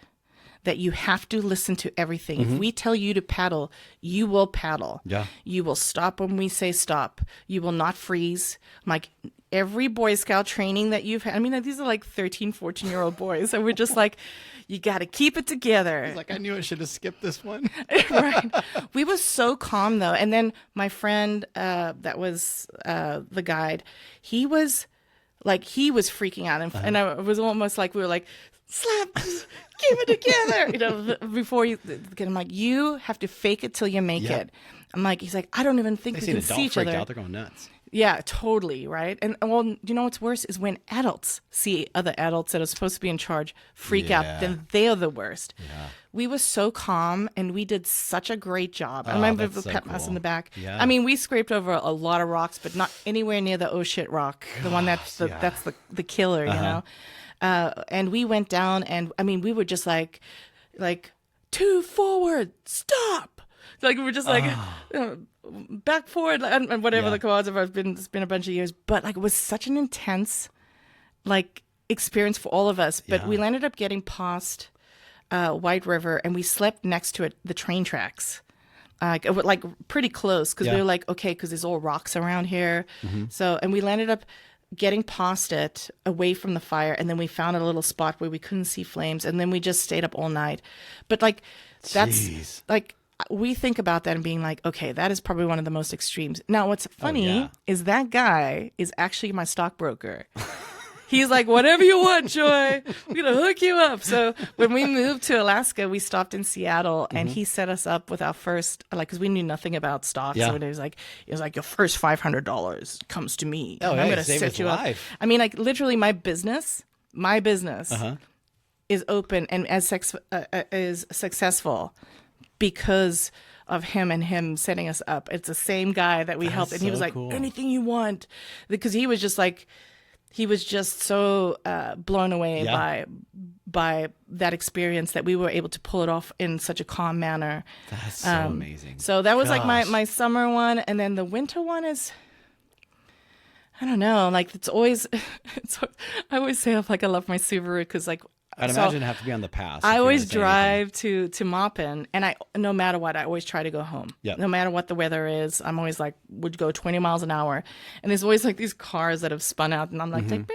that you have to listen to everything. If we tell you to paddle, you will paddle. Yeah. You will stop when we say stop. You will not freeze. I'm like, every Boy Scout training that you've had, I mean, these are like 13, 14-year-old boys. And we're just like, you got to keep it together. He's like, I knew I should have skipped this one. Right. We were so calm though. And then my friend, that was the guide, he was freaking out. And I was almost like, we were like, slap, keep it together. Before you get, I'm like, you have to fake it till you make it. I'm like, he's like, I don't even think we can see each other. Out, they're going nuts. Yeah, totally, right? And well, you know what's worse is when adults see other adults that are supposed to be in charge freak out, then they're the worst. Yeah. We were so calm, and we did such a great job. I remember the pet mouse in the back. Yeah. I mean, we scraped over a lot of rocks, but not anywhere near the oh shit rock, the one that's the killer, you know? And we went down, and I mean, we were just like 2 forward, stop. Like we were just like back forward and whatever the commands have been. It's been a bunch of years, but like it was such an intense like experience for all of us. But we landed up getting past White River, and we slept next to the train tracks. Like pretty close because we were like, okay, because there's all rocks around here. So, and we landed up getting past it away from the fire, and then we found a little spot where we couldn't see flames, and then we just stayed up all night. But like that's like we think about that and being like, okay, that is probably one of the most extremes. Now what's funny is that guy is actually my stockbroker. He's like, whatever you want, Joy. We're going to hook you up. So when we moved to Alaska, we stopped in Seattle, and he set us up with our first, like, because we knew nothing about stocks. Yeah. So it was like, your first $500 comes to me. Oh, and yeah, I'm going to save set his you up. life. I mean, like, literally my business is open and is successful because of him and him setting us up. It's the same guy that we helped, and he was like, cool. anything you want, because he was just like, he was just so blown away by that experience that we were able to pull it off in such a calm manner. That's so amazing. So that was like my summer one, and then the winter one is, I don't know, like it's always, I always say like I love my Subaru because like, I'd imagine it'd have to be on the pass. I always drive to Maupin, and no matter what, I always try to go home. Yep. No matter what the weather is, I'm always like, would go 20 miles an hour. And there's always like these cars that have spun out, and I'm like,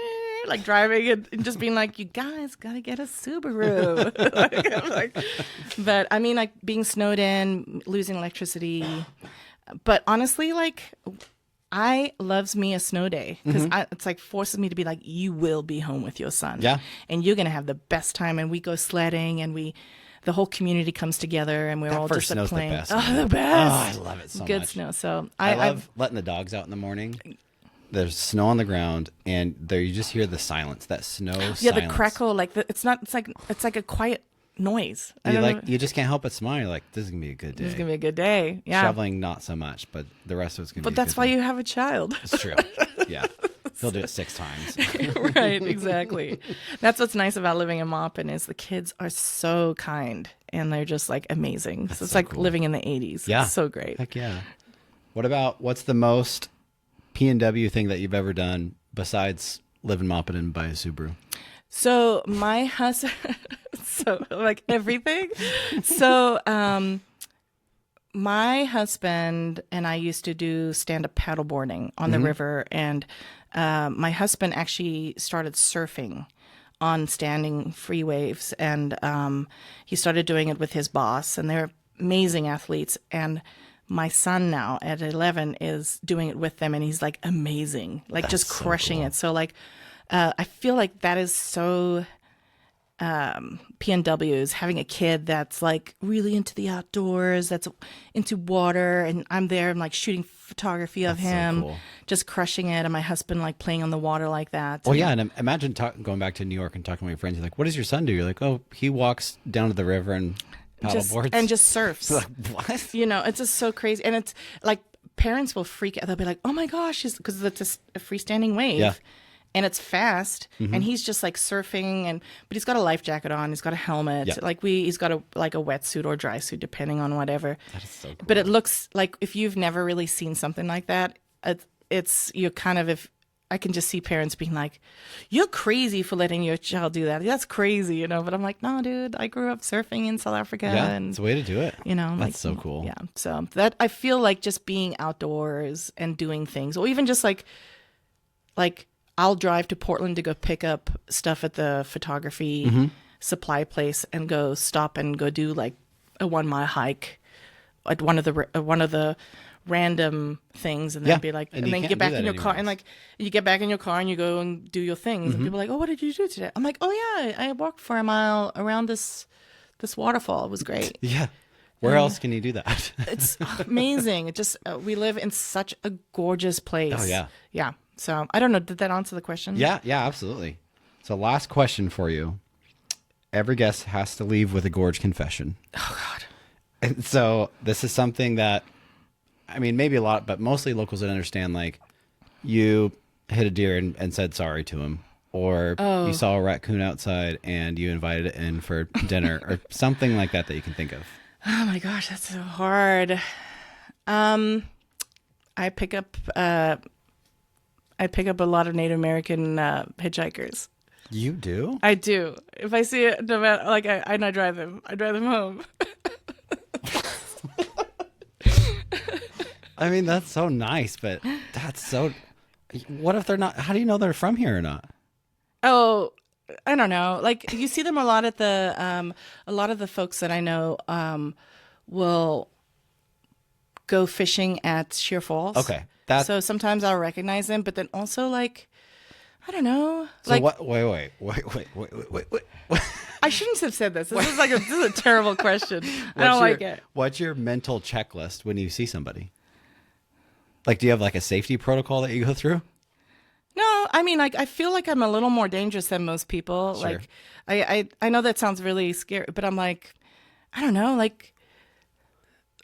like driving and just being like, you guys got to get a Subaru. But I mean, like being snowed in, losing electricity. But honestly, like, I loves me a snow day because it's like forces me to be like, you will be home with your son. Yeah. And you're going to have the best time. And we go sledding, and the whole community comes together, and we're all first just snow's playing. the best. Oh, the best. Oh, I love it so Good much. snow. So I love letting the dogs out in the morning. There's snow on the ground, and there you just hear the silence, that snow silence. the crackle, like it's like a quiet noise. You just can't help but smile. You're like, this is gonna be a good day. This is gonna be a good day. Yeah. Shoveling, not so much, but the rest of it's gonna be. But that's why you have a child. It's true. Yeah, he'll do it 6 times. Right, exactly. That's what's nice about living in Maupin is the kids are so kind, and they're just like amazing. So it's like living in the 80s. Yeah, It's so great. Heck yeah. What's the most P&W thing that you've ever done besides live in Maupin and buy a Subaru? So my husband, so like everything. So my husband and I used to do stand-up paddleboarding on the river, and my husband actually started surfing on standing free waves, and he started doing it with his boss, and they're amazing athletes. And my son now at 11 is doing it with them, and he's like amazing, like just crushing it. So like, I feel like that is so PNWs, having a kid that's like really into the outdoors, that's into water, and I'm there, I'm like shooting photography of him, just crushing it, and my husband like playing on the water like that. Well, yeah, and imagine going back to New York and talking to my friends. You're like, what does your son do? You're like, oh, he walks down to the river and paddleboards. And just surfs. Like, what? You know, it's just so crazy. And it's like parents will freak out. They'll be like, oh my gosh, because it's a freestanding wave. Yeah. And it's fast, and he's just like surfing, but he's got a life jacket on, he's got a helmet, he's got a wetsuit or dry suit depending on whatever. That is so cool. But it looks like, if you've never really seen something like that, you're kind of, if I can just see parents being like, you're crazy for letting your child do that. That's crazy, you know. But I'm like, no, dude, I grew up surfing in South Africa. Yeah, and it's a way to do it. you know, That's so cool. Yeah. So that, I feel like just being outdoors and doing things, or even just like I'll drive to Portland to go pick up stuff at the photography supply place and go stop and go do like a 1 mile hike at one of the random things, and then be like, and then get back in your car, and like you get back in your car and you go and do your things, and people are like, oh, what did you do today? I'm like, oh yeah, I walked for a mile around this waterfall. It was great. Yeah. Where else can you do that? It's amazing. It just we live in such a gorgeous place. Oh yeah. Yeah. So I don't know. Did that answer the question? Yeah, absolutely. So last question for you. Every guest has to leave with a gorge confession. Oh God. And so this is something that, I mean, maybe a lot, but mostly locals would understand. Like, you hit a deer and said sorry to him, or you saw a raccoon outside and you invited it in for dinner, or something like that you can think of. Oh my gosh, that's so hard. I pick up a lot of Native American hitchhikers. You do? I do. If I see it, no matter, like I drive them. I drive them home. I mean, that's so nice, but that's so. What if they're not? How do you know they're from here or not? Oh, I don't know. Like, you see them a lot at a lot of the folks that I know will go fishing at Sheer Falls. Okay. So sometimes I'll recognize them, but then also like I don't know. So what? Wait. I shouldn't have said this. This is a terrible question. I don't like it. What's your mental checklist when you see somebody? Like, do you have like a safety protocol that you go through? No, I mean, like, I feel like I'm a little more dangerous than most people. Sure. Like, I know that sounds really scary, but I'm like, I don't know, like,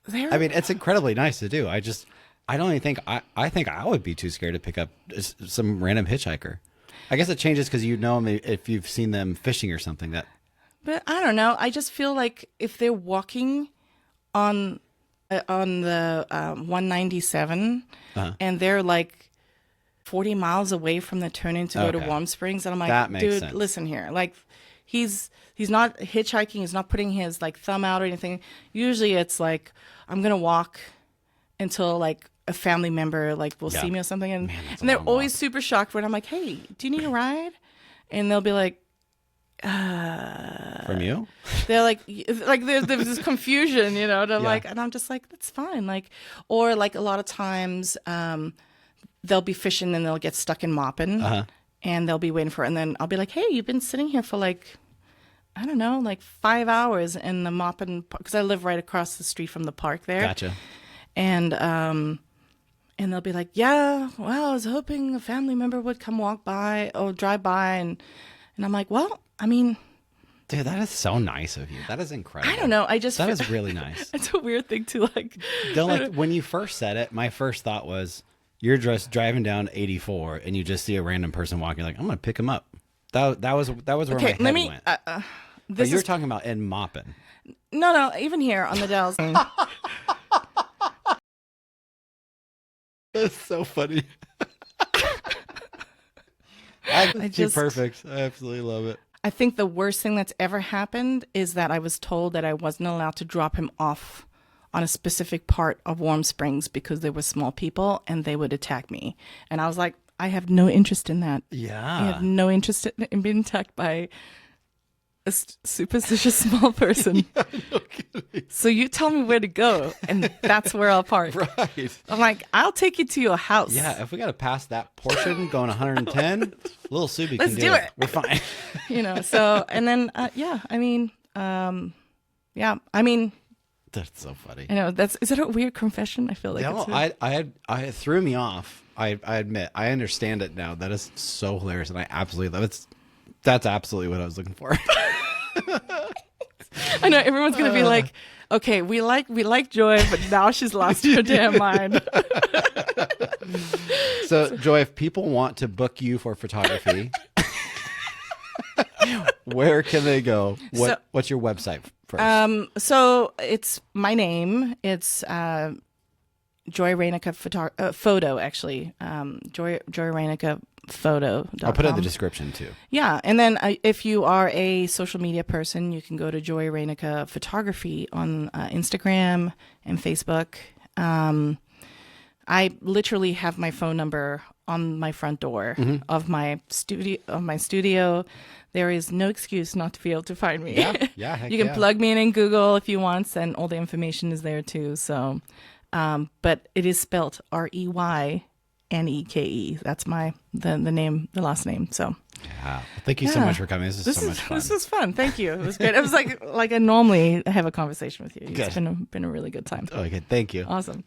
I mean, it's incredibly nice to do. I don't even think, I think I would be too scared to pick up some random hitchhiker. I guess it changes because you know them if you've seen them fishing or something. But I don't know. I just feel like if they're walking on the 197 and they're like 40 miles away from the turn-in to go to Warm Springs, and I'm like, that makes dude, sense. listen here. Like, he's not hitchhiking. He's not putting his like thumb out or anything. Usually it's like, I'm going to walk until like a family member like will see me or something. And, and they're always super shocked when I'm like, hey, do you need a ride? And they'll be like, from you? They're like there's this confusion, you know, and I'm like, and I'm just like, that's fine. Like, or like a lot of times, they'll be fishing and they'll get stuck in Maupin and they'll be waiting for it. And then I'll be like, hey, you've been sitting here for like, I don't know, like 5 hours in the Maupin, because I live right across the street from the park there. Gotcha. And they'll be like, yeah, well, I was hoping a family member would come walk by or drive by. And I'm like, well, I mean, dude, that is so nice of you. That is incredible. I don't know. That is really nice. It's a weird thing to like. When you first said it, my first thought was, you're just driving down 84 and you just see a random person walking. Like, I'm gonna pick him up. That was where my head went. But you're talking about in Maupin. No, even here on the Dalles. That's so funny. Perfect. I absolutely love it. I think the worst thing that's ever happened is that I was told that I wasn't allowed to drop him off on a specific part of Warm Springs because there were small people and they would attack me. And I was like, I have no interest in that. Yeah. I have no interest in being attacked by a superstitious small person. Yeah, no kidding. So you tell me where to go, and that's where I'll park. Right. I'm like, I'll take you to your house. Yeah, if we got to pass that portion going 110, little Subi Let's can do it. We're fine. You know, so, and then, I mean, that's so funny. I know, is that a weird confession? I feel like No, I threw me off. I admit, I understand it now. That is so hilarious, and I absolutely love it. That's absolutely what I was looking for. I know everyone's gonna be like, okay, we like Joy, but now she's lost her damn mind. So, Joy, if people want to book you for photography, where can they go? What's your website first? So it's my name. It's Joy Reyneke photo, actually. Joy Reyneke photo. I'll put it in the description too. Yeah, and then if you are a social media person, you can go to Joy Reyneke Photography on Instagram and Facebook. I literally have my phone number on my front door of my studio. There is no excuse not to be able to find me. Yeah, heck you can plug me in Google if you want, and all the information is there too. So, but it is spelled Reyneke. That's the last name. So. Yeah. Thank you so much for coming. This is so much fun. This was fun. Thank you. It was great. It was like I normally have a conversation with you. It's been a really good time. Okay. Thank you. Awesome.